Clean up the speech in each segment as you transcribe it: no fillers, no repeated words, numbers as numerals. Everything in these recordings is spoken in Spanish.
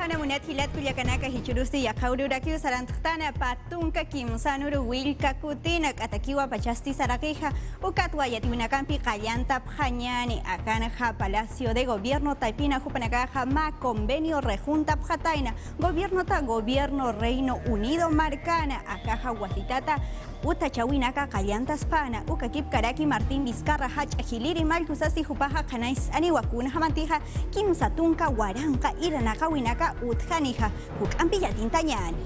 Mana munat hilat kulyakanaka hichurusti yakaururakiu sarantana patunka kimsanuru wilka kutinak atakiwa pachasti sarakeja ukatwa yatiwinakampi kallanta pjañani akanaja Palacio de Gobierno taipina jupanakaja ma convenio rejunta pjataina gobierno Reino Unido marcana akaja wasitata utachawinaka kallantas pana ukakip karaki Martín Vizcarra hach ajiliri malkusasi jupaja kanais ani wakuna jamantija kimsatunka waranka iranaka winaka utjanija hukampi yatintañani.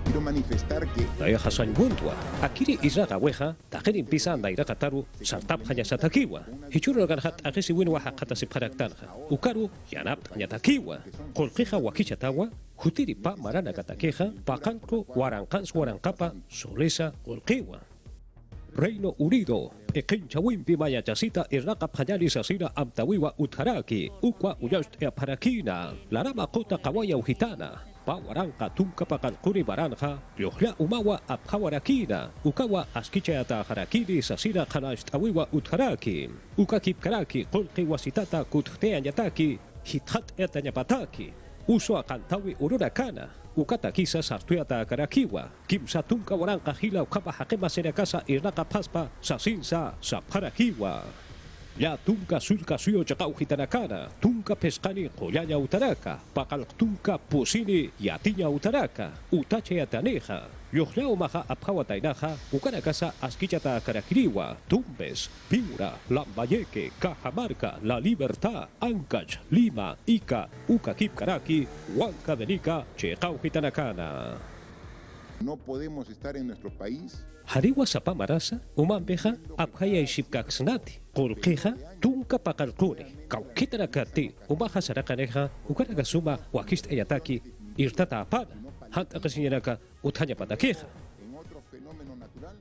Quiero manifestar que Daya Hasan Buntua, Akiri Israga Weja, Tajerin Pisa Nairakataru, Sartap Hayasatakiwa, Hichuro Ganhat Agesi Winwa Hakata Siparaktanja, Ukaru, Yanap Yatakiwa, Kolkeja Wakishatawa, Hutiri Pa Marana Katakeja, Pakanko, Warankans Warankapa, Solesa, Kolkewa. Reino Unido, Ekencha Wimpi Maya Chasita, Iraka Payari Sasira Amtawiwa Utharaki, Ukwa Uyast Eaparakina, Larama Kota Kawaya Ujitana. Pawaranka tunka pakalkuri baranja, Yohla umawa aphawarakina, Ukawa askichayata harakiri sasira khanashtawiwa utharaki, Ukakip karaki, Kolki wasitata kutteanyataki, Hithat etanyapataki, Uso akantawi ururakana, Ukatakisa sartuyata karakiwa, Kimsa tunka waranka hila ukapa hakema serakasa irnaka paspa, Sasinsa sapharakiwa. Ya tunka sulka suyo chakau hitanakana, tunka pescani koyaya utaraka, pakal tunka pusini yatinya utaraka, utache yataneja, yohlao maja apjawatainaja, ukarakasa askichata karakiriwa, tumbes, piura, lambayeke, cajamarca, la libertad, Ancash, Lima, Ica, ukakip karaki, huanca benica, chekau hitanakana. no podemos estar en nuestro país Hariwa sapamarasa, umambeja, abhaya ishipkaksnati, kolkeja, tunka pakalkune, kaukitarakati, umaha sarakaneja, ukaragasuma, wakist ayataki, irtata apana, hanta kasinyanaka, utanya patakeja. en otro fenómeno natural.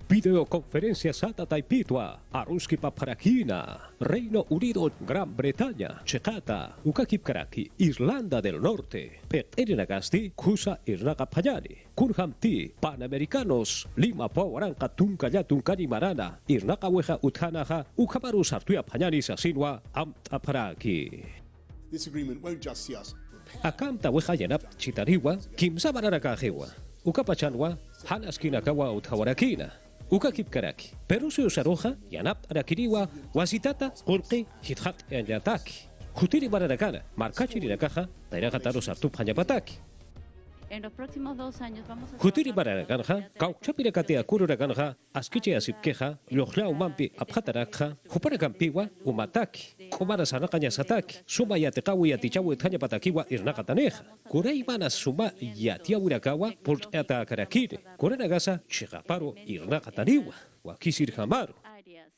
Videoconferencia Sata Taipitwa, Aruski Paparakina, Reino Unido, Gran Bretaña, Checata, Ukakip Karaki, Irlanda del Norte, Pet Erinagasti, Kusa Irnaga Payani, Kurhamti, Panamericanos, Lima Pawaranka Tunka Yatunkani Marana, Irnaga Weja Uthanaja, Ukabaru Sartuya Payani Sasinwa, Amtaparaki. This agreement won't just see us Akamta Weja Yanap, Chitariwa, Kimsabarakajewa, Ukapachanwa, Hanaskinakawa Uthawarakina. Ukakip karaki, Peru se usaroja, Yanap arakiriwa, Wasitata, Kolki, Hithat Yataki. Jutiri Baranakana, Markachi Nakaja, Tairagataru Sartup Hanyapataki. En los próximos 2 años vamos a Jutiri Baranakanja, Kauchapirakate Akurakanja, Askiche Asipkeja, Lohlau Mampi Abhatarakja, Juparakampiwa, Umataki, Komara Sanakanya Sataki, Suma Yatekawi Atichawi Tanyapatakiwa Irnakataneja, Kurei Manas Suma Yatiawirakawa, Port Ata Karakire, Kuranagasa, Chigaparo Irnakataniwa, Wakisir Hamaru. áreas.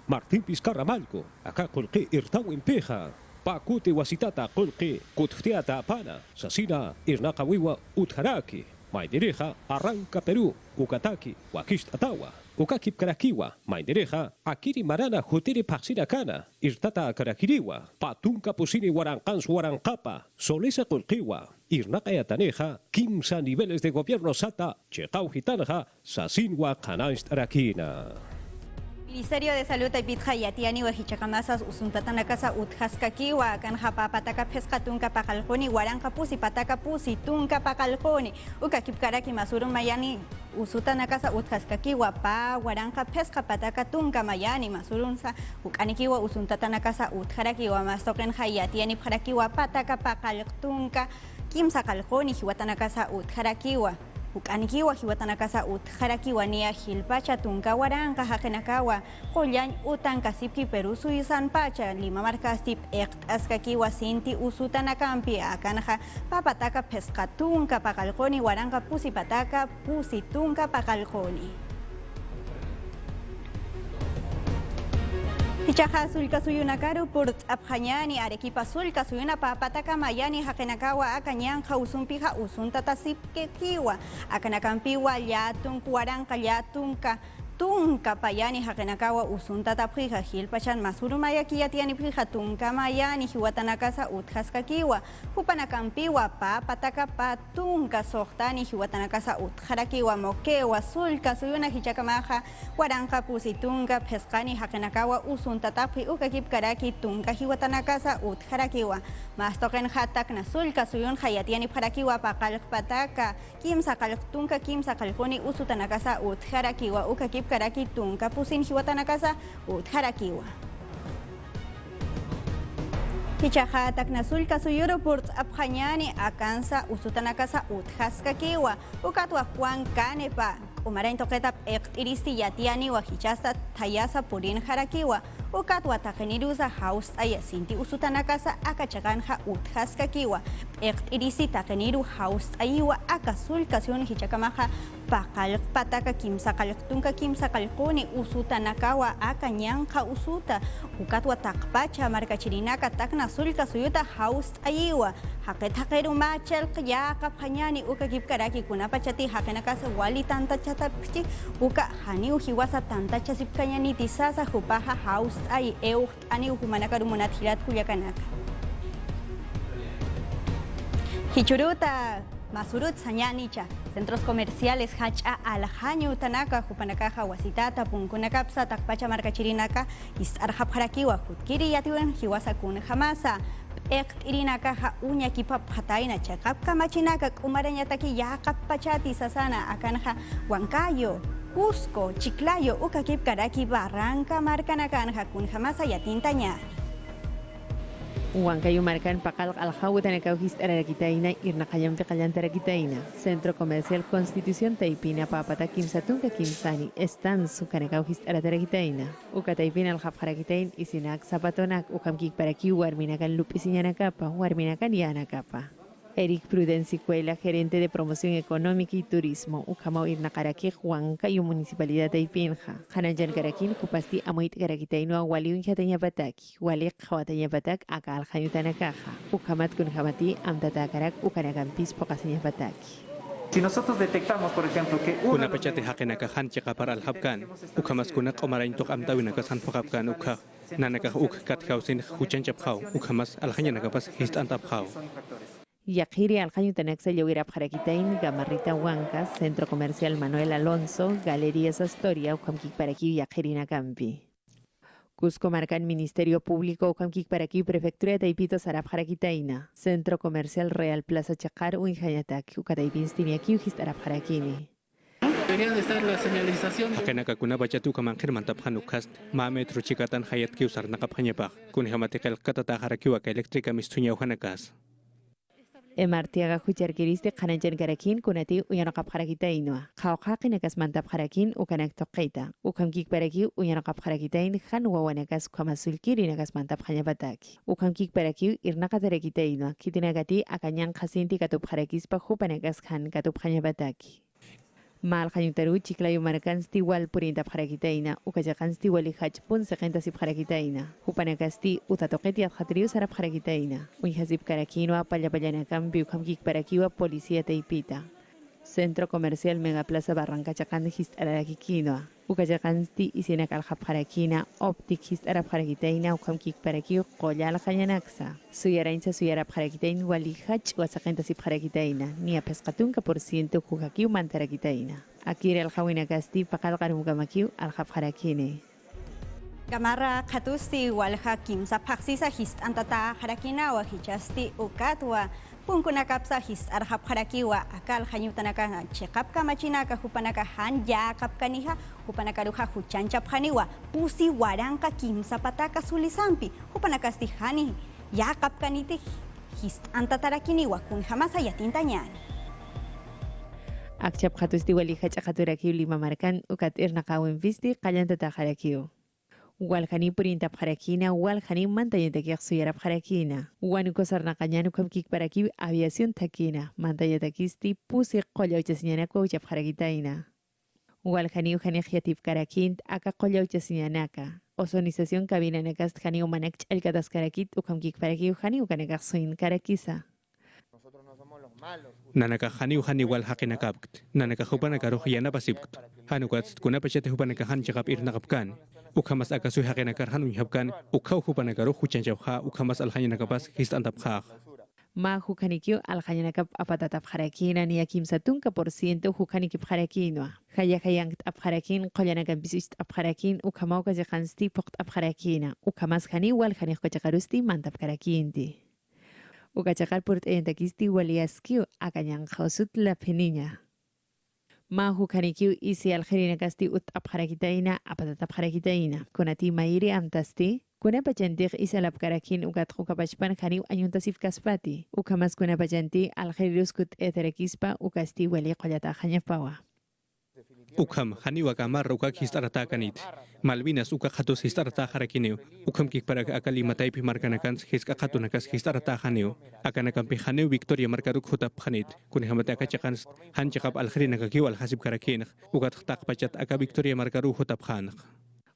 Martín Vizcarra Malco, acá colque Irtawin Peja, Pacuti Wasitata colque Kuttiata Apana, Sasina, Irnakawiwa Utharaki, Maidereja, Arranca Perú, Ukataki, Wakist Atawa, Ukakip Karakiwa, Maidereja, Akiri Marana Jutiri Paxira Kana, Irtata Karakiriwa, Patunka Pusini Warankans Warankapa, Solesa Colquiwa, Irnaka Yataneja, Kimsa niveles de gobierno Sata, Chekau Gitanja, Sasinwa Kananst Arakina. Ministerio de Salud Taipitja Yatiani Wahichakamasas Usuntatanakasa Utjaskakiwa Kanjapa Pataka Pescatunka Pakalkoni Waranka Pusi Pataka Pusi Tunka Pakalkoni Ukakipkaraki Masurun Mayani Usutanakasa Utjaskakiwa Pa Waranka Pesca Pataka Tunka Mayani Masurunsa Ukanikiwa Usuntatanakasa Utjarakiwa Mastoken Hayatiani Parakiwa Pataka Pakaltunka Kimsa Kalkoni Hiwatanakasa Utjarakiwa Ukanikiwa hiwatanakasa utjarakiwa nia hilpacha tunka waranka hakenakawa Koyan utanka sipki Peru suisan pacha Lima markastip askakiwa sinti usutanakampi akanaja papataka pescatunka pakalkoni waranka pusi pataka pusi tunka pakalkoni. Pichaja sulka suyunakaru purt abhanyani Arequipa sulka suyuna papataka mayani hakenakawa akanyanja usumpija usuntata sipkekiwa akanakampiwa yatunk waranka yatunka tunka payani hakenakawa usuntata prija hilpachan masurumaya kiyatiani prija tunka mayani hiwatanakasa uthaskakiwa hupanakampiwa papataka patunka sohtani hiwatanakasa utharakiwa mokewa sulka suyuna hichakamaja waranka pusitunka pescani hakenakawa usuntata pri ukakipkaraki tunka hiwatanakasa utharakiwa mastoken hatak na sulka suyun hayatiani parakiwa pakalpataka kimsa kaltunka kimsa kalkoni usutanakasa utharakiwa ukakip karaki tunka pusin hiwatanakasa utharakiwa. Hichahatak na sulka suyuro ports apjanyani akansa usutanakasa uthaskakiwa ukatwa Juan Canepa umarain toketap iristi yatiani wa hichasta tayasa purin harakiwa ukatwa takenirusa haus ayasinti usutanakasa akachakanja uthaskakiwa iristi takeniru haus ayiwa akasulka suyun hichakamaja pakal pataka kimsa kaltunka kimsa kalkoni usutanakawa akanyanja usuta ukatwa takpacha markachirinaka takna sulka suyuta haus ayiwa haket hakeru machel qyaka phanyani ukakip karaki kunapachati hakenakasa wali tanta chatapchi uka hani uhiwasa tanta chasip kanyani tisasa hupaha haus ay ani uhumanakaru monathirat kuyakanaka Hichuruta Masurut Sañanicha, centros comerciales Hacha Alhañu Tanaka, Jupanakaja, Wasitata, Punkunakapsa, Takpacha Marcachirinaka, Istarjaparakiwa, Hutkiri Yatiwen, Hiwasakun Hamasa, Irinaka, Uña Kipa Pataina, Chakapka Machinaka, Umaranyataki, Yakap Pachati, Sasana, Akanja, Huancayo, Cusco, Chiclayo, Ukakip Karaki, Barranca, Marcanakanja, Kun Hamasa, Yatintaña. Huancayo marcan pakal alhawutanakaw histararagitaina irnakayam tekayantaragitaina Centro Comercial Constitución Taipina papata kimsatunka kimsani estan sukanakaw histararagitaina ukataipina alhapjaragitain isinak zapatonak ukamkik paraki warminakan lupisiñanakapa warminakan yanakapa Eric Prudencicuela, gerente de promoción económica y turismo, Ukamau Irnakaraki, Huancayo Municipalidad de Ipinja, Hanajan Karakin, Kupasti, Amoit Karakitaino, Waliun Yatañapatak, Walik Hawatañapatak, Aka Aljayutanakaja, Ukamat Kunhamati, Amtatakarak, Ukanagampis, Pokasañapatak. Si nosotros detectamos, por ejemplo, que una pachate hakenakahan chikapar al habkan, ukamas kunak omaraintok amtawinakasan pokapkan ukha, nanakah uk kathausin huchanchapkhau, ukamas alhañanakapas histantapkhau. Yakiri Aljayutanexa Yowira Paraquitain, Gamarrita Huancas, Centro Comercial Manuel Alonso, Galerías Astoria, Ucamquic Paraquí, Yakirina Campi. Cusco Marcan Ministerio Público, Ucamquic Paraquí, Prefectura de Taipito, Sarap Jaraquitaina, Centro Comercial Real Plaza Chacar, Uinjayatak, Ucataipinstiniaki, Ujistarap Jaraquini. deberían estar la señalización. Hakenaka kuna bachatu kamankhir mantaphanukas, mametro chikatan hayat kiusar nakaphanyapak, kunihamatikal katata harakiwak eléctrica mistuña uhanakas. Emartiaga Hucharkiriste, Hanajan Karakin, Kunati, Uyanakap Harakitainua, Hawkinakas Mantap Harakin, Ukanak Tokaita, Ukamkik Paraki, Uyanakap Harakitain, Hanwanakas Kamasulkirinakas Mantap Hanyabataki, Ukamkik Paraki, Irnakatarakitainua, Kitinagati, Akanyan Hasinti Katup Harakispa, Hupanakas Han Katup Hanyabataki. Mal Hanyutaru, Chiclayo Marcansti, Wal Purinta Harakitaina, Ukajakansti, Walihach Pun, Segentasip Harakitaina, Hupanakasti, Utatoketi Adhatrius Arab Harakitaina, Unhazip Karakinoa, Payapayanakam, Biukamkik Parakiwa, Policía Teipita. Centro Comercial Megaplaza Barranca Chacandijist Ararakikinoa, Ukajakansti, Isinak Aljap Harakina, Optikist Arab Harakitaina, Ukamkik Parakiu, Koyal Hayanaxa, Suyarainsa Suyarab Harakitain, Walihach, Wasakentasip Harakitaina, Nia Pescatunca por ciento Kukakiu Mantarakitaina. Akir el Hawinakasti, Pakal Garmukamakiu, Aljap Harakine. Gamarra Katusti, Walhakim, Sapaxisa Hist Antata Harakina, Wahichasti, Ukatwa. Punkunakapsa his arhap harakiwa akal hanyutanaka chekapka machinaka hupanaka han yakapkaniha hupanakaruha huchanchap haniwa pusi waranka kimsa pataka sulisampi hupanakasti hani yakapkaniti his antatarakiniwa kun hamasa yatintañani. Akchap khatusti walihach akhaturakiu lima markan ukat irnaqawin visti qallantata harakiu. Walhani purinta parakina, walhani mantayatakiak suyarap harakina. Wanuko sarnaqañanu kamkik paraki aviación takina. Mantayatakisti pusi qollawchasñanaku uchap harakitaina. Walhani uhanik yatip karakint aka qollawchasñanaka. Ozonización cabinanakast hani umanak chalkatas karakit ukamkik paraki uhani ukanakak suin karakisa. nanaka haniu hani wal hakinakabt nanaka hupanaka rohiyana pasibt hanukat kuna pachete hupanaka hanchakap irnakapkan ukhamas akasu hakinakar hanu habkan ukhaw hupanaka roh huchanchabha ukhamas alhanyanakapas histantapha ma hukanikio alhayanakap apatatap harakina ni akim satunka % hukanikip harakino hayang ap harakin qolyanakan bisist ap harakin ukhamau ka jakansti pokt ap harakina ukhamas hani wal hani qochakarusti mantap harakinti ukachakar purt entakisti waliaskio akanyang khosut la peninya ma hukanikio isi alharinakasti ut ap harakitaina apatatap harakitaina konati mairi amtasti kuna pajantik isalap karakin ugat ukapachpan khani anyuntasif kaspati ukamas kuna pajanti alkhairos kut eterekispa ukasti wali qoyata khanyapawa ukham hani wakamar ukak histarata kanit Malvinas uka khatus histarata harakineu ukham kikparak akali matai pi markanakan hiska khatunakas histarata khaneu akanakan pi khaneu Victoria markaruk hutap khanit kun hamata akachakan hanchakap alkhirina kakiwal hasib karakin ugat khtak pachat aka Victoria markaru hutap khanak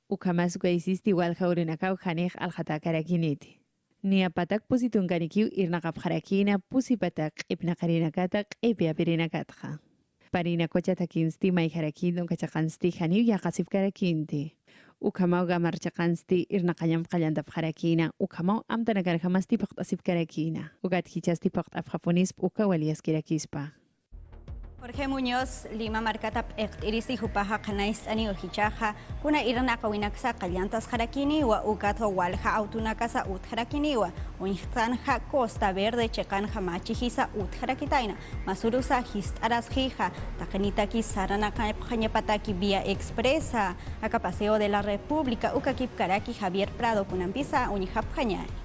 ukamas isisti wal khaurinakaw khanik alkhata karakiniti Nia patak pusitun kanikiu irnakap harakina pusipatak ipnakarinakatak ipiapirinakatha parina kocha takinsti mai harakin kachakansti khaniu yakasif karakinti ukamau gamar chakansti irnaqayam qallandap harakina ukamau amtanagar khamasti paqtasif karakina ugat hichasti paqtap japonis ukawalias kirakispa Jorge Muñoz, Lima Marcatap, Irisi Jupaja, Canais, Ani Urhichaja, Kuna Irna Kawinaksa, Kalyantas Harakiniwa, Ukato Walja, Autunakasa, Ut Harakiniwa, Unjanja, Costa Verde, Checan, Hamachihisa, Ut Harakitaina, Masurusa, Hist Arasjija, Takanitaki, Saranaka, Janyapataki, Vía Expresa, Acapaseo de la República, Ukakip Karaki, Javier Prado, Kunampisa, Unijap Janyay.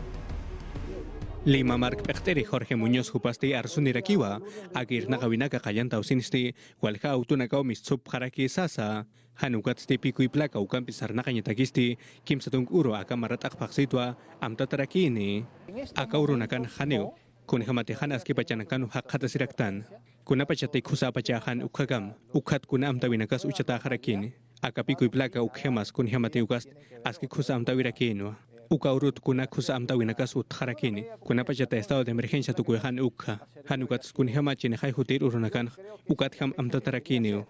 Lima Mark Pechteri Jorge Muñoz Jupasti Arsunirakiwa, Agir Nakawinaka Kayanta Usinsti, Walha Autunaka Mitsub Haraki Sasa, Hanukatsti Piku y Placa Ukampisar Nakanyatakisti, Kim Satung Uro Akamarat Akpaxitwa, Amtatarakini, Akaurunakan Haneu, Kunhamatihan Askipachanakan Hakatasiraktan, Kunapachate Kusapachahan Ukagam, Ukat Kuna Amtawinakas Uchata Harakini, Akapiku y Placa Ukhemas Kunhamatiukas, Askikusa Amtawirakino. Ukaurut kuna kusa amtawinakas utharakini kuna pachata estado de emergencia tukuyahan ukha hanukats kunhama chinehai hutir urunakan ukatham amtatarakini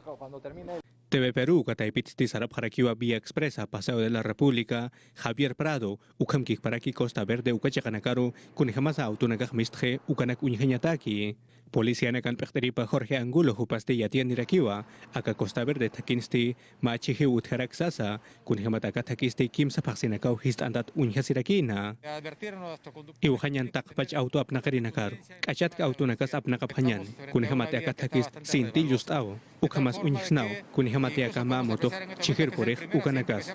TV Perú kataipitsti sarap harakiwa vía expresa Paseo de la República Javier Prado ukamkik paraki Costa Verde ukachakanakaru kunhamasa autunakaj mistje ukanak unjeñataki Policía nakan pechteripa Jorge Angulo Jupasti yatian nirakiwa aka Costa Verde takinsti machihi utharak sasa kunhamataka takisti kimsa paksinakaw hist antat unjasirakina iuhanyan takpach auto apnakarinakar kachatka autunakas apnakaphanyan kunhamataka takist sinti just aw ukamas unjsnaw kunhamataka ma moto chihir poreh ukanakas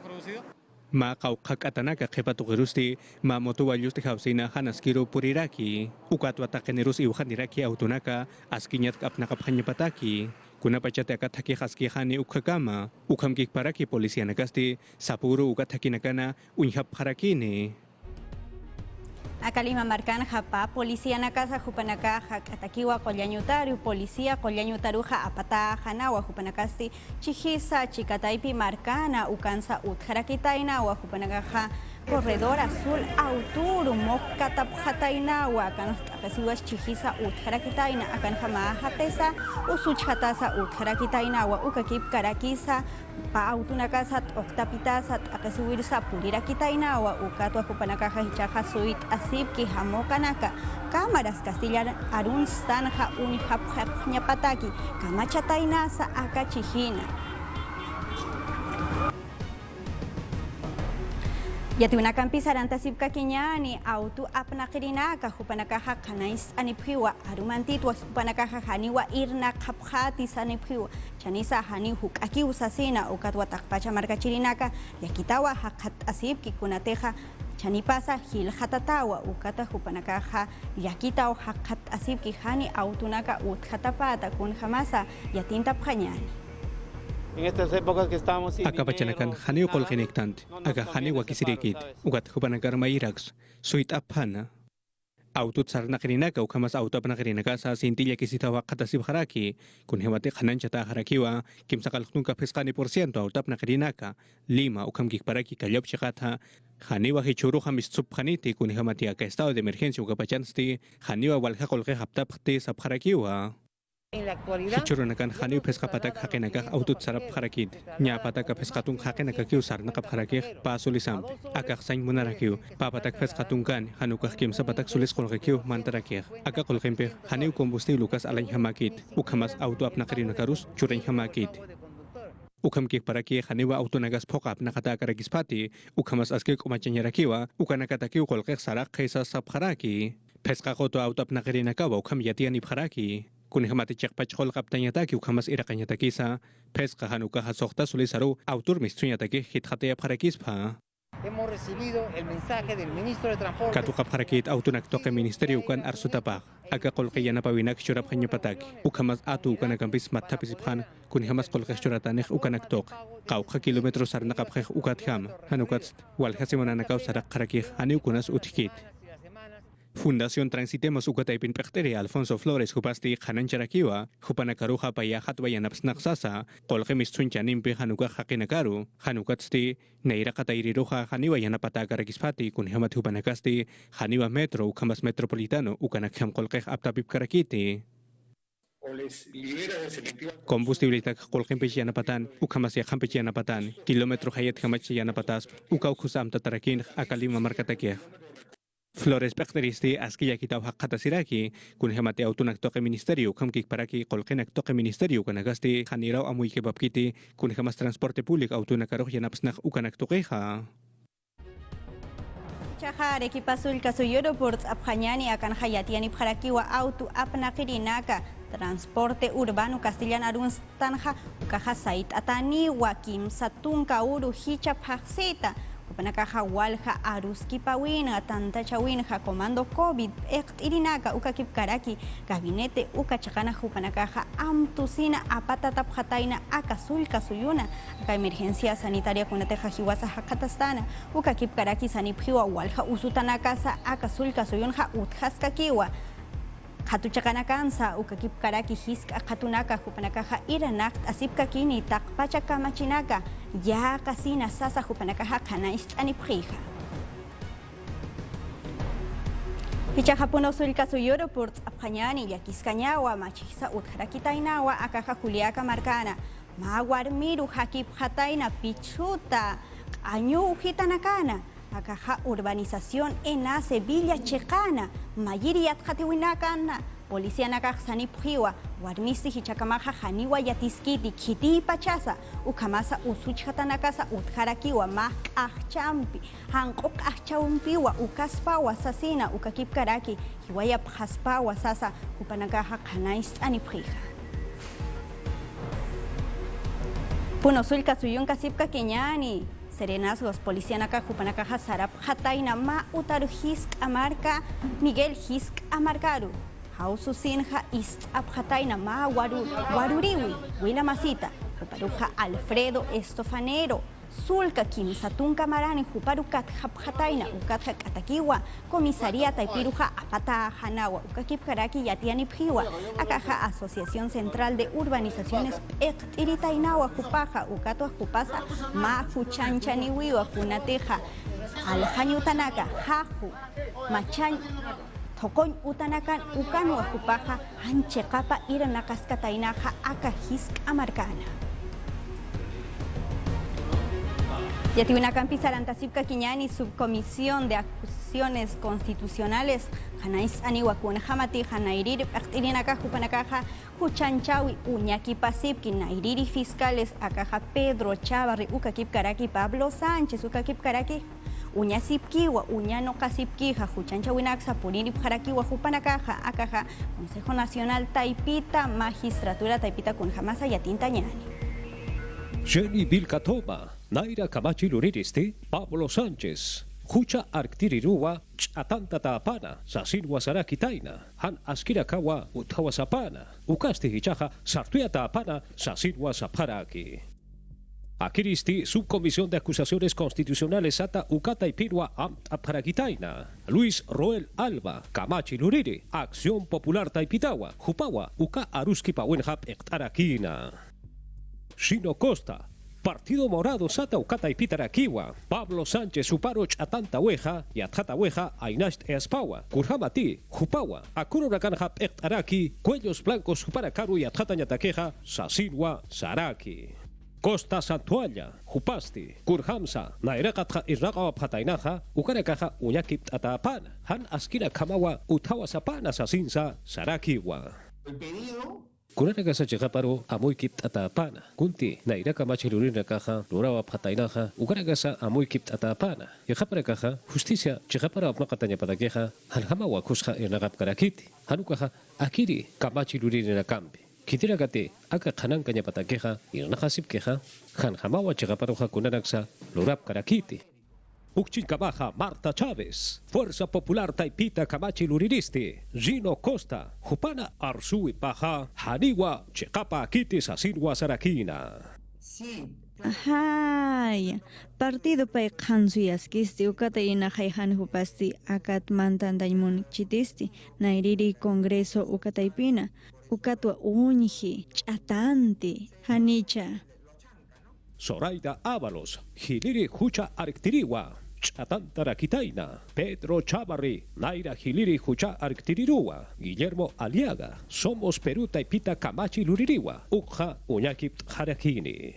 ma qaukak atanaka qhipatuqirusti ma motuwallusti hawsina hanaskiru puriraki ukatwa taqenirus iwhaniraki autunaka askiñat apnaqaphañapataki kunapachataka thaki haskihani ukhakama ukhamkik paraki policianakasti sapuru ukathakinakana unhap harakini Akalima Marcan Japa, Policía Nakasa, Jupanakaja, Atakiwa, Collañutaru, Policía, Collañutaruja, Apata, Janawa, Jupanakasti, Chihisa, Chicataipi, Marcana, Ucansa, Utjarakitaina, Jupanakaja, Corredor Azul, Auturu, Mokatap, Jatainawa, Canasiwas, Chihisa, Utjarakitaina, Akanjama, Jatesa, Usuchatasa, Utjarakitainawa, Ukakip, Karakisa, Pa Autunakasa, Octapitasat, Akasiwirsa, Pulirakitainawa, Ukatua, Jupanakaja, Hichaja, Suit, Asipki, Hamokanaka, Cámaras Castilla, Arun, Sanja, Unjap, Ñapataki, Kamachatainasa, Akachijina. Yati una campisaranta sipka kiñani auto apnakirinaka hupanakaja kanais aniphiwa arumantitwa hupanakaja haniwa irna kapjati saniphiwa chanisa hani hukaki usasina ukatwa takpacha markachirinaka yakitawa hakat asipki kunateja chanipasa hil hatatawa ukata hupanakaja yakitaw hakat asipki hani autunaka uthatapata kun jamasa yatinta phañani. En estas épocas que estamos sin Akapachanakan haneu kolkinektant, aga haneu wakisirikit, ugat hupanakar mairax, suit aphana. Autut sarna kirinaka ukamas auto apnakarinaka sa sintilla kisitawa katasib haraki kun hewate khananchata harakiwa kimsa kalktunka pesqani % auto apnakarinaka lima ukam kikparaki kallop chikata haniwa hichuru hamis tsupkhaniti kun hemati aka estado de emergencia ukapachansti haniwa walha kolge haptapti sabharakiwa Hichurunakan haniw pesqapatak hakinakaq autut sarap harakid nya pataka pesqatun hakinakakiw sarnaqap harakij pasulisam akaq sañ munarakiw papatak pesqatunkan hanukaq kimsa patak sulis qolqikiw mantarakij aka qolqinpij haniw combustible ukas alañ hamakit ukhamas auto apnaqarinakarus churañ hamakit ukamkik paraki haniwa auto nagas phokap nakatakarakis ukhamas askik umachañarakiwa ukanakatakiw qolqiq saraq qisa sabharaki pesqaqoto auto apnaqarinakawa ukham yatiani bharaki kun hamati chaqpach qol qaptañataki ukhamas iraqañatakisa pesqa hanuka hasoqta sulisaru autor mistuñataki hitqataya bharakispa Hemos recibido el mensaje del ministro de Transporte. Katuqap harakit autonak toque ministerio kan arsutapaq aka qolqiyana pawinak shurap patak ukhamas atu kanakampis mattapisiphan kun hamas qolqiq shuratanek ukanak toq qawqa kilometros sarnaqapqiq ukatham hanukat walhasimananakaw saraq harakij haniw kunas utkit Fundación Transitemos Ukataypin Pectere Alfonso Flores Hupasti Hanancharakiwa, Hupanakaruja Paya Hatwayanaps Naxasa, Kolgemis Chunchanimpi Hanuka Hakinakaru, Hanukatsti, Neira Katairiruja Haniwa Yanapatakarakisfati, Kunhamat Hupanakasti, Haniwa Metro, Ukamas Metropolitano, Ukanakam Kolkej Aptapip Karakiti. Combustibilitak Kolkempich Yanapatan, Ukamas Yahampich Yanapatan, Kilómetro Hayat Hamach Yanapatas, Ukaukusam Tatarakin, Akalima Markatakia. Flores Pecteristi askilla kitau haqqata siraki kun hemate autonak toque ministerio kamkik paraki qolqinak toque ministerio kanagasti hanirau amuy kebabkiti kun hemas transporte público autonak aroh yanapsnaq ukanak toqeja Chahar equipasul kasuyoro ports apjañani akan hayatiani bharakiwa auto apnaqirinaka transporte urbano castellano aruns tanja ukaja sait atani wakim satunka uru hicha bhaxita Upanakaja walja aruski pawina tanta chawinja comando COVID irinaka uka kipkaraki gabinete uka chakana upanakaja amtusina apatatap jataina akasul kasuyuna aka emergencia sanitaria kunateja jiwasa hakatastana uka kipkaraki sanipjiwa walja usutanakasa akasul kasuyunja utjaskakiwa Hatuchakana kansa ukakip karaki hiska katunaka hupanakaja iranakt asipka kini takpachaka machinaka ya kasina sasa hupanakaja kana anipjija. Hichajapuno sulka suyoro ports apjañani yakiscañawa machisa utjarakitainawa akaja juliaka marcana mawar miru hakip jataina pichuta añu hitanakana Akaja urbanización enase Villa Checana, Mayiriat Jatiwinakana, Policía Nakaj Sanipjiwa, Warmisi Hichakamaja Janiwa Yatiskiti, Kiti Pachasa, Ukamasa Usuchatanakasa, Utharakiwa, Mak Ahchampi, Hankok Ahchaumpiwa, Ukaspawa, Sasina, Ukakip Karaki, Hiwaya Paspawa, Sasa, Upanakaja Kanais Anipjija. Punosulka Suyunka Sipka Kenyani. Serenazgos, Policianaca, Jupanakaja, Sarap, Jataina, Ma, Utaru, Hisk, Amarca, Miguel, Hisk, Amarcaru, Hausu, Sinja, Ist, Abjataina, Ma, Waruriwi, Huila Masita, Juparuja, Alfredo, Estofanero, Sulca, Kim, Satun, Camarani, Juparucat, Jataina, Ucat, Katakiwa, Comisaría, Taipiruja, Apata, Hanawa, Ukakip, Karaki, Yatiani, Piwa, Akaja, Asociación Central de Urbanizaciones, Iritainawa, Jupaja, Ucato, Jupasa, Ma, Juchanchani, Wiwa, Kunateja, Aljaño Utanaka, Jaju, Machan, Tokon Utanakan, Ukanua, Jupaja, Anchekapa, Iranakas, Katainaja, Akajisk, Amarcana. Yatiwinakampi Sarantasipka Kiñani, Subcomisión de Acusaciones Constitucionales, Hanais Aniwakun, Hamati, Hanairir, Actirinaka, Jupanakaja, Huchanchawi, Uñaki Pasipki, Nairiri Fiscales, Akaja Pedro Chavarri, Ukakip Karaki, Pablo Sánchez, Ukakip Karaki, Uñasipkiwa, Uñano Kasipkija, Huchanchawinaxa, Puriri Jarakiwa, Jupanakaja, Akaja, Consejo Nacional Taipita, Magistratura Taipita con Jamasa Yatintañani. Jenny Vilcatoma, Naira Camachi Luriristi, Pablo Sánchez, Jucha Arctirirua, Atanta Tapana, Sasinwa Sarakitaina, Han Askirakawa, Utawa Sapana, Ukasti Hichaja, Sartuya Tapana, Sasinwa Saparaki. Akiristi Subcomisión de Acusaciones Constitucionales Sata Ukata y Pirua Amt Aparagitaina. Luis Roel Alba, Camachi Luriri, Acción Popular Taipitawa, Jupawa, Uka Aruski Pawenhap Ektarakina. Shino Costa, Partido Morado Sata Ukata y Pitarakiwa, Pablo Sánchez Uparoch Atanta Weja y Atata Weja Ainasht Espawa, Kurhamati, Jupawa, Akuro Rakanhap Ektaraki, Cuellos Blancos Uparakaru y Atata Ñatakeja, Sasilwa Saraki. Costa Santualla, Jupasti, Kurhamsa, Nairakatja Irraga Patainaja, Ukarakaja Uñakip Atapana, Han Askira Kamawa, Utawa Sapana Sasinsa, Sarakiwa. El pedido Kuranagasa Chigaparo, Amuikip Atapana, Kunti, Nairaka Machilurina Caja, Lurawa Patainaja, Ukaragasa Amuikip Atapana, Yajaparakaja, Justicia, Chigapara Makataña Patakeja, Hanhamawa Kusha Irnagap Karakiti, Hanukaja, Akiri, Kamachilurina Kambi. Kitiragate, aka kanan kanya patakeja, irnahasip keja, han hamawa chigaparoja kunanaksa, lurap karakiti. Ukchin Kabaja, Marta Chávez, Fuerza Popular Taipita Kamachi Luriristi, Gino Costa, Jupana Arsui Paja, Haniwa, Checapa Akiti Sasilwa Sarakina. sí. Ajay, partido pa kansuyaskisti ukata ina hayhan hupasti akat mantan daimun chitisti nairiri congreso ukataipina ukatwa unji chatanti hanicha. Zoraida Ábalos, Hiliri Hucha Arctiriwa, Chatanta Rakitaina, Pedro Chavarri, Naira Hiliri Hucha Arctirirua, Guillermo Aliaga, Somos Perú Taipita Kamachi Luririwa, Ukja Uñakip Harakini.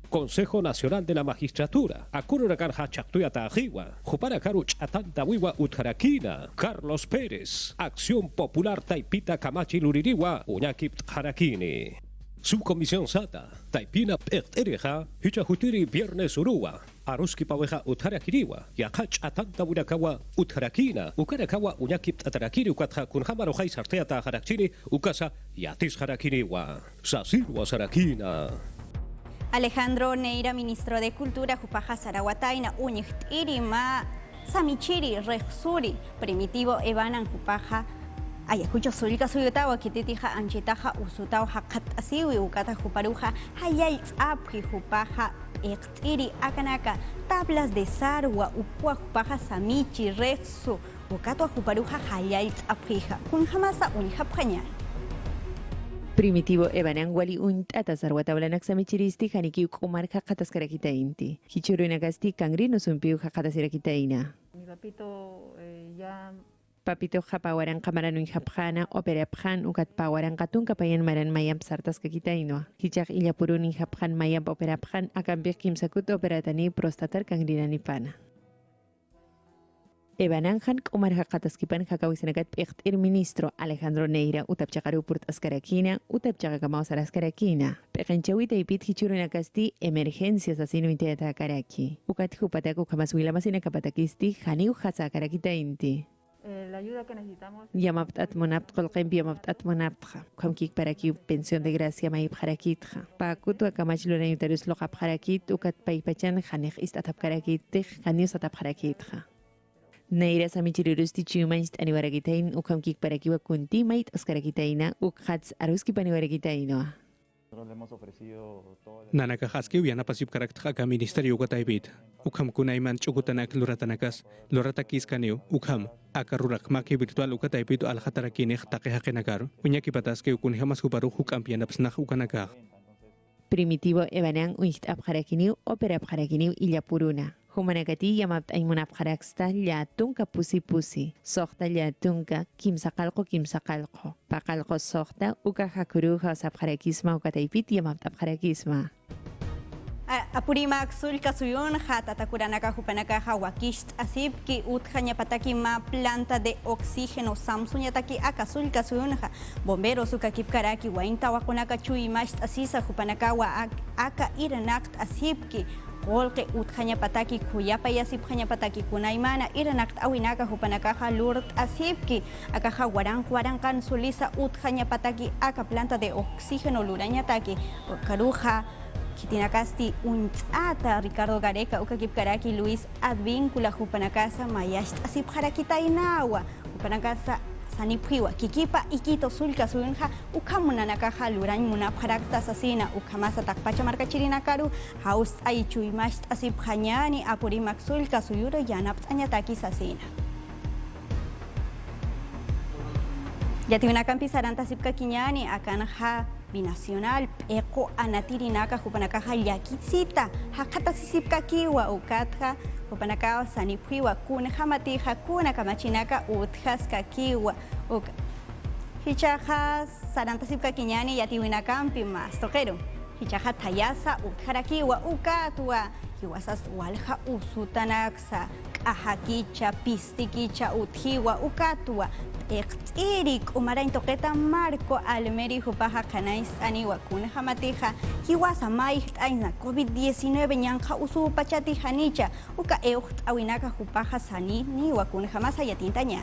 Consejo Nacional de la Magistratura, Akururagarja Chactuyata Ajiwa, Juparakaruch Atantawiwa Utjarakina, Carlos Pérez, Acción Popular Taipita Kamachi Luririwa, Uñakip Harakini. Subcomisión Sata, Taipina Ertereja, Hichahutiri Viernes Urua, Aruski Paweja Utjarakiriwa, Yakach Atantawirakawa Utjarakina, Ukarakawa Uñakip Atarakiri Ukatja Kunhamarojai Sarteata Harakini, Ukasa Yatis Harakiniwa, Sasilwa Sarakina. Alejandro Neira, ministro de Cultura, Jupaja Sarawataina, Uñicht Irima, Samichiri, Rexuri, Primitivo Evanan Jupaja, Ayacucho Sulika Suyutawa, Kititija Anchitaja, Usutao Hakat Asiwi, Ukata Juparuja, Hayay Apri Jupaja, Ektiri Akanaka, Tablas de Sarwa, Upua Jupaja Samichi, Rexu, Ukato Juparuja, Hayay Aprija, Kunhamasa Unjapjaña. Primitivo Evanan Wali Untata Sarwataulanak Samichiristi, Haniki Kumar Hakatascarakita Inti. Hichuruna Gasti, Kangrino Sumpiu Hakatasiraquitaina. Mi papito ya. Papito Japawaran Kamaranu Japjana, Opera Pjan, Ukat Pawaran Katun Kapayan Maran Mayam Sartas Kakitaino. Hichak Illapurun Japjan Mayam Opera Pjan, Akambir Kim Sakut Operatani Prostatar Kangrinani Pana. Ebananjan Kumar Hakataskipan Hakawisanagat el ministro Alejandro Neira Utapchakaru Purt Ascarakina, Utapchakamaw Saraskarakina. Pekanchawita y Pit Hichurunakasti emergencias asino inteta Karaki. Ukat Hupataku Kamaswila Masina Kapatakisti, Haniu Hasa Karakita Inti. La ayuda que necesitamos. Yamapt Atmonapt Kolkem Yamapt Atmonaptja. Kamkik para ki pensión de gracia Mayip Harakitja. Pakutu Akamach Loraniutarus Lokap Harakit, Ukat Paipachan Hanech Istatap Karakit, Hanius Atap Harakitja. Neira Samichirirusti Chumaist Aniwaragitain, Ukamkik para ki Wakunti, Mait Oscarakitaina, Ukhats Aruski Paniwaragitaino. Nanakahaski Viana Pasip Karaktaka Ministerio Gataibit, Ukam Kunaiman Chukutanak Luratanakas, Loratakis Kaneu, Ukam, Akarurak Maki Virtual Ukataibit al Hatarakinek Takehakenakar, Uñaki Pataske Ukunhamas Huparu Hukampianapsnach Ukanakar. Primitivo Ebanan Uicht Abharakiniu, Opera Abharakiniu Illapuruna. Humanagati Yamapt Aimunap Haraksta, Yatunka Pusi Pusi, Sohta Yatunka, Kimsakalko Kimsakalko, Pakalko Sohta, Uka Hakuruja Sabharakisma, Ukataipit Yamapt Abharakisma. Apurimak sulka suyun hata takuranaka jupanaka hawakist asipki uthanya pataki ma planta de oxígeno samsunya taki aka sulka suyunha bomberos ukakip karaki wainta wakunaka chui mast asisa jupanaka wa aka iranakt asipki Golke uthanya pataki kuyapa yasipkhanya pataki kunaimana iranakt awinaka jupanaka lurt asipki aka waran kan sulisa uthanya pataki aka planta de oxígeno luraña taki karuja Kitinakasti Unchata, Ricardo Gareca, Ukakip Karaki, Luis Advíncula, Jupanacasa, Mayast, Asip Harakitainawa, Jupanacasa, sanipiwa kikipa ikito sulka suyunja ukamuna nakaja lurañ muna parakta sasina ukamasa takpacha markachirina karu haus aichuy masht asip jañani apurimak sulka suyuro yanap añataki sasina. Yatiuna kampi saranta sipka kiñani akanja binacional eko anatirinaka hupanakaja yakitsita hakata sisipka kiwa ukatja hupanaka sanipiwa kuna jamatija kuna kamachinaka utjaska kiwa hichaja saranta sipka kiñani yatiuna kampi mas toquero hichaja tayasa utjara kiwa ukatua hiwasas walja usutanaksa kajakicha pistikicha utjiwa ukatua Erik umarain toqueta Marco Almeri hupaja canais aniwa kuna jamatija hiwasa maicht aina COVID-19 ñanja usu pachatija nicha uka eucht awinaka hupaja sani niwa kuna jamasa yatintaña.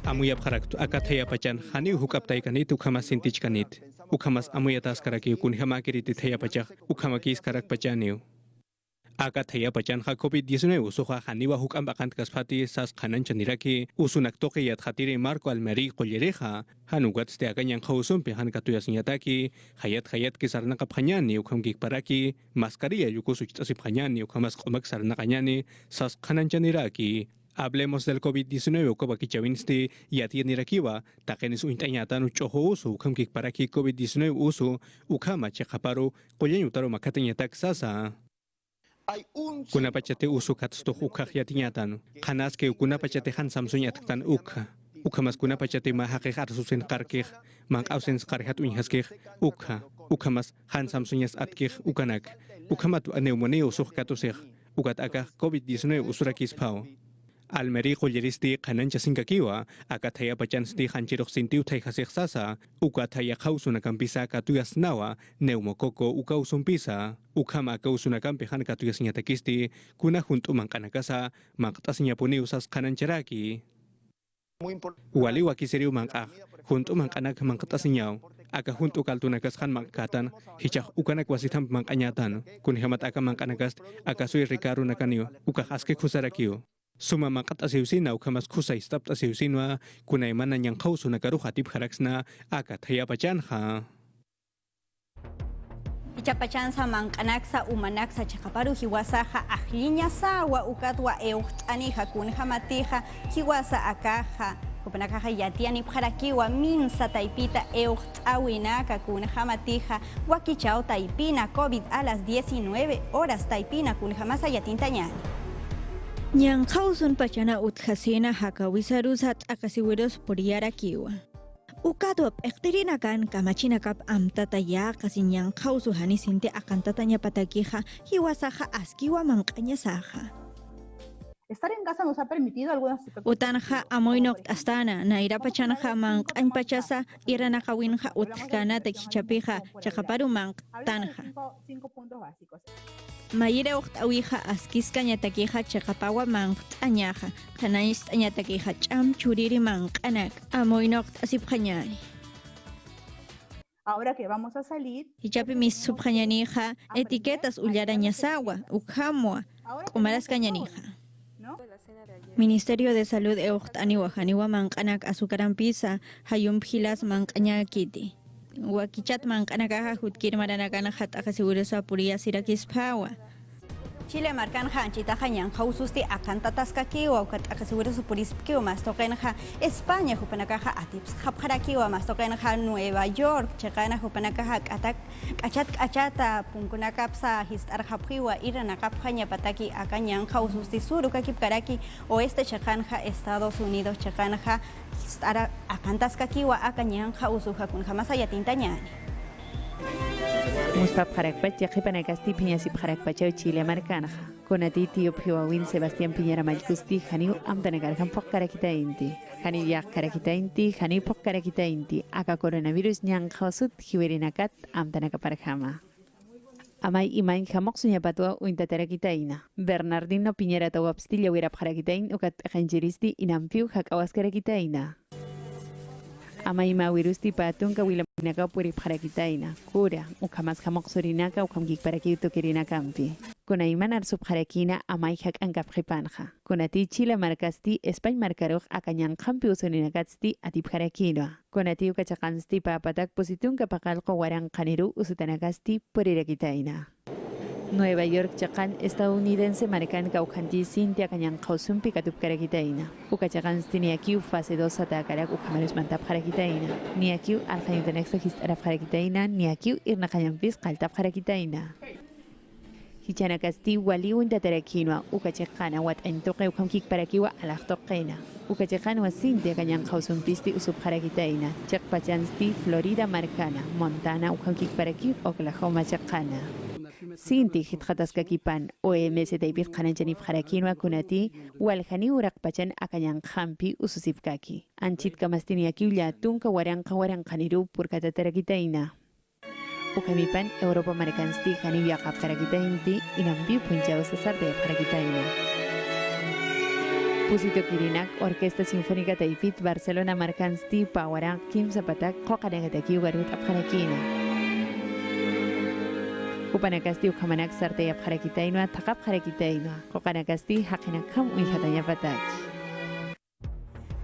Amuyap karaktu akataya pachan hani hukaptai kanit ukhamas sintich kanit ukhamas amuyatas karaki kun hamakiriti thaya pachak ukhamakis karak pachaniu. Akataya pachan ha COVID-19 usuha haniwa hukam bakant kaspati sas kanan chaniraki usunak toke yat khatiri Marco Almeri kollereja hanugat ste akanyang khausun pe han katuyas nyataki hayat kisarna kapanyani ukham paraki mascarilla yukusu chitasip khanyani ukhamas qomak sarna kanyani sas kanan chaniraki. Hablemos del COVID-19 ukabaki chawinsti yati nirakiwa takenis uintañatan uchoho usu ukham paraki COVID-19 usu ukhama chekaparu kolleñu taro makateñatak sasa. Kuna pachate usu katsto ukah yatiñatan kanas ke kuna pachate han samsung yataktan ukhamas kuna pachate ma haqiqar susen qarkih mang ausens qarhat unhaskih ukhamas han samsung yas atkih ukanak ukhamatu pneumonia usuh katusih ukat akah COVID-19 usurakis pau Almeri qolleristi qanancha sinkakiwa akathaya pachansti hanchirok sintiu thayhasih sasa ukathaya khawsuna kampisa katuyas nawa neumokoko ukausumpisa ukhama kausuna kampi han katuyas nyatakisti kuna junto mankanakasa maqtasñapuni usas qanancharaki wali wakiseriu manqaq junto manqanak manqtasñaw aka junto kaltunakas han manqatan hichaq ukanak wasitham manqañatan kun hamat aka manqanakas akasui rikaru nakaniu ukaq aske khusarakiu Suma makat asiusina ukhamas khusay stapt asiusinwa kunay mana nyang khawsu nakaruha tip haraksna akat haya pachanha. Ichapachansa mankanaksa umanaksa chakaparu hiwasaja ajliña sawa ukatwa euchtanija kunja matija hiwasa akaja kupanakaja yatiani pjarakiwa minsa taipita euchtawinaka kunja matija wakichao taipina COVID a las 19 horas taipina kunja masa yatintañani. Ñan khawsun pachana uthasina hakawisarusat akasiwiros puriarakiwa. Ukatwa pektirina kan kamachina kap amtataya kasi ñan khawsu hani sinte akantataña patakija hiwasaja askiwa manqaña saja. Estar en casa nos ha permitido algunas Utanja amoinok astana naira pachanja manqañ pachasa iranaka winja utkana tekhichapija chakaparu manqtanja. 5 puntos básicos. Mayire uhtawija askiska ñatakija chakapawa manqt'añaja qanayis t'añatakija ch'am churiri manq'anak amoynoq asipqañani. Ahora que vamos a salir, Hichapi mis subqañanija etiquetas ullarañasawa ukhamwa q'umaras kañanija. Ministerio de Salud euqt'aniwa haniwa manq'anak azucarampisa hayumphilas manq'añakiti. Wakichat manqanakaja hutkir maranakana hataka segurosa puria sirakispawa. Chile marcanja anchitaja ñan haususti akantatascakiwa ukataka segurosa purispkiwa mas toqenja España hupanakaja atips hapjarakiwa mas toqenja Nueva York chaqana hupanakaja k'achata punkunakapsa histar hapjiwa iranakapjaña pataki akañan haususti sur ukakipkaraki oeste chaqanja Estados Unidos chaqanja histar akantaskakiwa akañan hausuja kunja masa yatintañani. Mustafa Jarakpach yaqipanakasti piñasip Jarakpachaw Chile markanja kunati tío Piwawin Sebastián Piñera Malkusti hani amtanakarjan pokkarakita inti hani yakkarakita inti hani pokkarakita inti aka coronavirus ñanqhawsut hiwerinakat amtanakaparjama amay imayn hamoqsuña patwa uintatarakita ina Bernardino Piñera tawapstilla wirapjarakita in ukat p'eqanchiristi inampiw hak'awaskarakita ina amay mawirusti patunka wilaminaka puripjarakitaina kura ukhamas hamoqsurinaka ukhamkikparakiw tukirinakampi Kunaiman arsubharakina amaihak ankapjipanja. Kunati Chile marcasti España marcaruj akanyan kampi usuninakatsti atipharakino. Kunati ukachakansti papatak positun kapaqalqo waran qaniru usutanakasti purirakitaina. Nueva York chakan estadounidense marcan kaukanti Cintia kanyan qausumpi katupkarakitaina. Ukachakansti niakiu fase 2 atakarak ukamaris mantapharakitaina. Niakiu alqayuntanexo histarapharakitaina. Niakiu irnaqayanpis qaltapharakitaina. Hichanakasti waliun tatarakino ukachekana wat entoque ukamkik parakiwa alaqtoqena. Ukachekana Cintia kanyan qausumpisti usubharakitaina. Chakpachansti Florida marcana. Montana ukamkik paraki Oklahoma chakana. Sinti hitqataskakipan OMS David Kananjanif Harakino kunati walhani urakpachan akanyan hampi ususipkaki. Anchit kamastiniakiulla tunka waranqaniru purkatatarakitaina. Ukamipan Europa Marcansti hanivia kaptarakitainti inambi punchao sasarte harakitaina. Pusito Kirinak Orquesta Sinfónica Taipit Barcelona Marcansti Pawaran Kim Zapatak Kokanagatakiu Garut Abharakina. Kupanakasti ukamanak sarte abharakitainua takap harakitainua. Kokanakasti hakinakam uihatanya patach.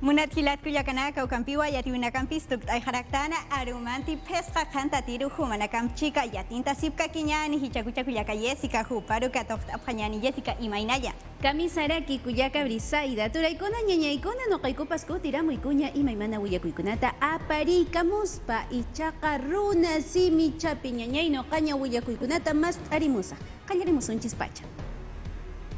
Munat hilat kuyakana kaukampiwa yatiuna kampis tuk ay haraktana arumanti pesqa kanta tiru humana kamchika yatinta sipka kinyani hichakucha kuyaka Jessica huparu katokt abhanyani Jessica imainaya. Kamisaraki kuyaka brisaida turaykuna ñañaykuna noqaykupas kutiramuykuna imaymana willakuykunata apariykamuspa ichaqa runa simi chapi ñañay noqaña willakuykunata mas arimusa qallarimusunchis pacha.